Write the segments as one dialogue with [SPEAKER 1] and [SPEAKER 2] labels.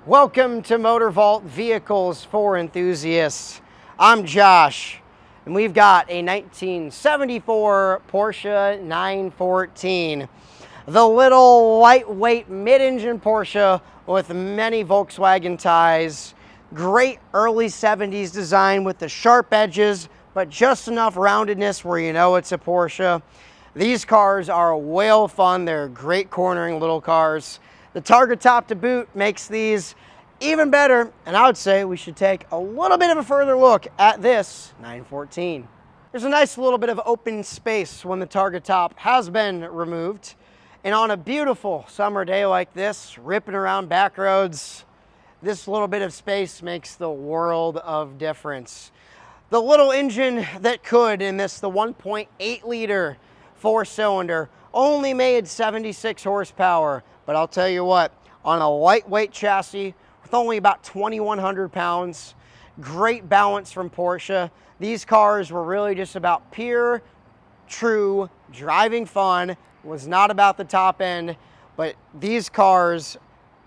[SPEAKER 1] Welcome to Motor Vault Vehicles for Enthusiasts. I'm Josh, and we've got a 1974 Porsche 914. The little lightweight mid-engine Porsche with many Volkswagen ties. Great early 70s design with the sharp edges, but just enough roundedness where you know it's a Porsche. These cars are whale fun. They're great cornering little cars. The Targa top to boot makes these even better, and I would say we should take a little bit of a further look at this 914. There's a nice little bit of open space when the Targa top has been removed, and on a beautiful summer day like this, ripping around back roads, this little bit of space makes the world of difference. The little engine that could in this, the 1.8 liter four-cylinder, only made 76 horsepower, but I'll tell you what, on a lightweight chassis with only about 2,100 pounds, great balance from Porsche. These cars were really just about pure, true driving fun. It was not about the top end, but these cars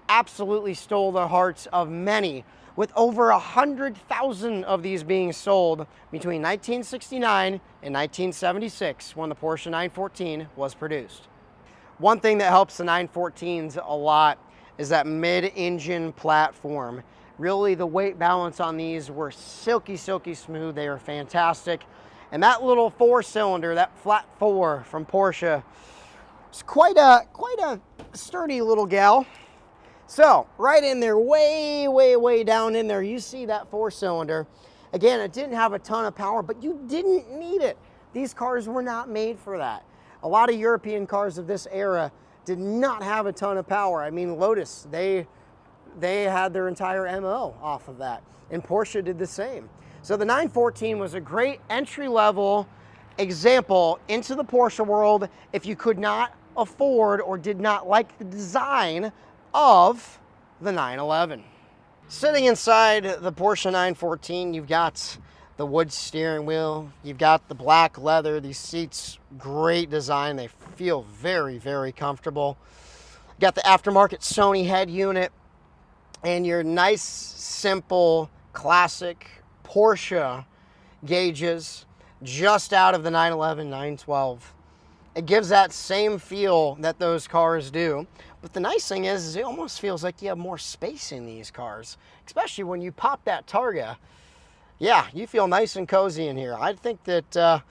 [SPEAKER 1] absolutely stole the hearts of many, with over 100,000 of these being sold between 1969 and 1976 when the Porsche 914 was produced. One thing that helps the 914s a lot is that mid-engine platform. Really, the weight balance on these were silky smooth. They are fantastic. And that little four-cylinder, that flat four from Porsche, is quite a sturdy little gal. So, right in there, way down in there, you see that four-cylinder. Again, it didn't have a ton of power, but you didn't need it. These cars were not made for that. A lot of European cars of this era did not have a ton of power. I mean, Lotus, they had their entire MO off of that, and Porsche did the same. So the 914 was a great entry-level example into the Porsche world if you could not afford or did not like the design of the 911. Sitting inside the Porsche 914, you've got the wood steering wheel, you've got the black leather. These seats, great design. They feel very comfortable. You got the aftermarket Sony head unit and your nice, simple, classic Porsche gauges just out of the 911, 912. It gives that same feel that those cars do. But the nice thing is it almost feels like you have more space in these cars, especially when you pop that Targa. Yeah, you feel nice and cozy in here. I think that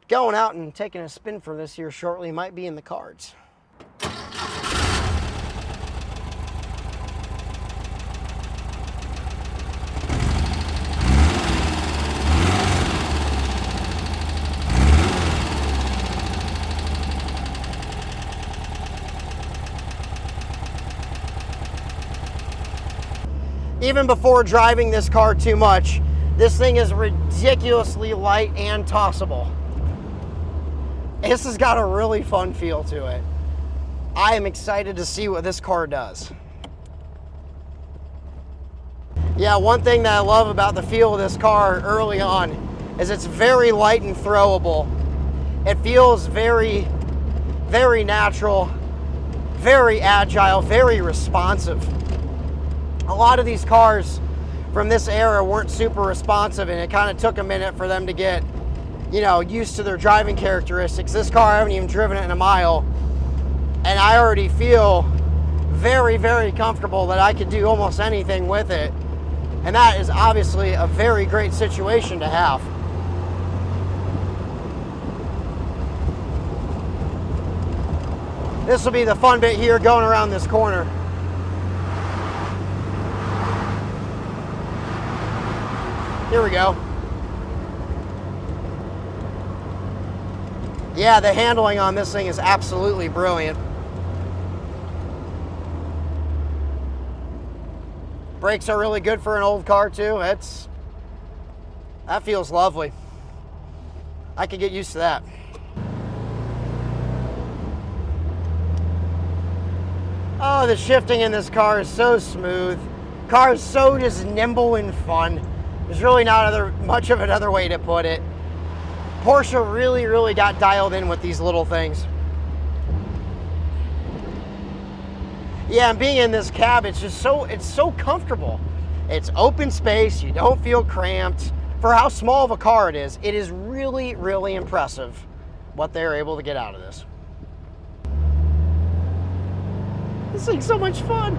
[SPEAKER 1] going out and taking a spin for this here shortly might be in the cards. Even before driving this car too much, this thing is ridiculously light and tossable. This has got a really fun feel to it. I am excited to see what this car does. Yeah, one thing that I love about the feel of this car early on is it's very light and throwable. It feels very natural, very agile, very responsive. A lot of these cars from this era weren't super responsive, and it kind of took a minute for them to get, used to their driving characteristics. This car, I haven't even driven it in a mile, and I already feel very comfortable that I could do almost anything with it. And that is obviously a very great situation to have. This will be the fun bit here going around this corner. Here we go. Yeah, the handling on this thing is absolutely brilliant. Brakes are really good for an old car too. That feels lovely. I could get used to that. Oh, the shifting in this car is so smooth. Car is so just nimble and fun. There's really not much of another way to put it. Porsche really got dialed in with these little things. Yeah, and being in this cab, it's so comfortable. It's open space, you don't feel cramped. For how small of a car it is really, really impressive what they're able to get out of this. This thing's so much fun.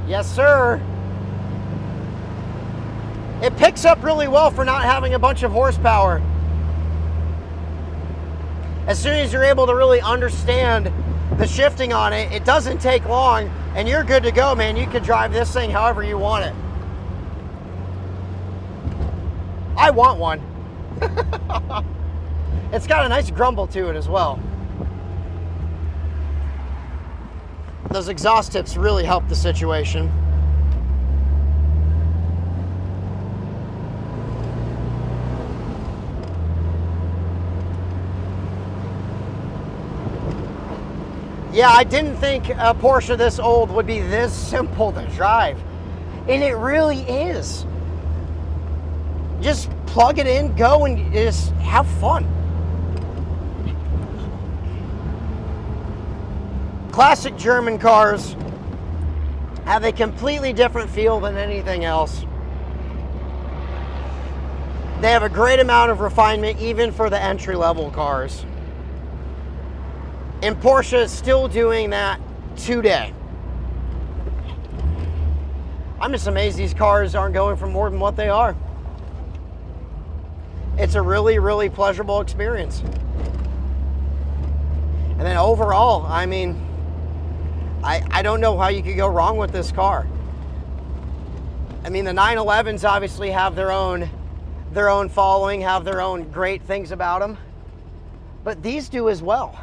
[SPEAKER 1] Yes, sir. It picks up really well for not having a bunch of horsepower. As soon as you're able to really understand the shifting on it, it doesn't take long and you're good to go, man. You can drive this thing however you want it. I want one. It's got a nice grumble to it as well. Those exhaust tips really help the situation. Yeah, I didn't think a Porsche this old would be this simple to drive. And it really is. Just plug it in, go, and just have fun. Classic German cars have a completely different feel than anything else. They have a great amount of refinement even for the entry-level cars. And Porsche is still doing that today. I'm just amazed these cars aren't going for more than what they are. It's a really, really pleasurable experience. And then overall, I mean, I don't know how you could go wrong with this car. I mean, the 911s obviously have their own following, have their own great things about them, but these do as well.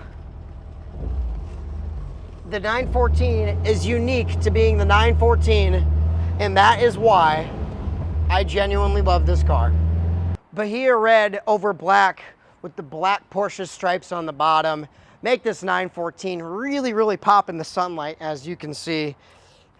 [SPEAKER 1] The 914 is unique to being the 914, and that is why I genuinely love this car. Bahia Red over black with the black Porsche stripes on the bottom make this 914 really, really pop in the sunlight, as you can see.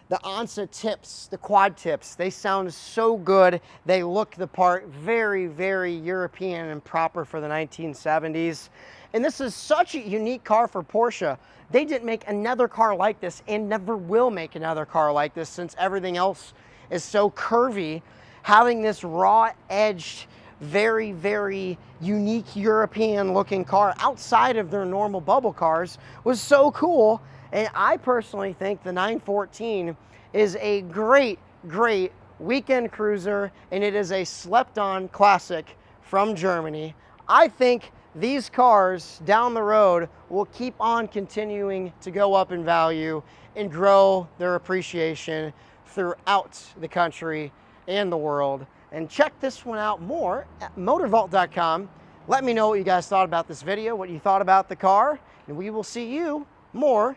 [SPEAKER 1] The onset tips, the quad tips, they sound so good. They look the part, very, very European and proper for the 1970s. And this is such a unique car for Porsche. They didn't make another car like this and never will make another car like this since everything else is so curvy. Having this raw-edged, very, very unique European looking car outside of their normal bubble cars was so cool. And I personally think the 914 is a great, great weekend cruiser, and it is a slept-on classic from Germany. I think these cars down the road will keep on continuing to go up in value and grow their appreciation throughout the country and the world. And check this one out more at motorvault.com. Let me know what you guys thought about this video, what you thought about the car, and we will see you more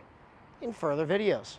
[SPEAKER 1] in further videos.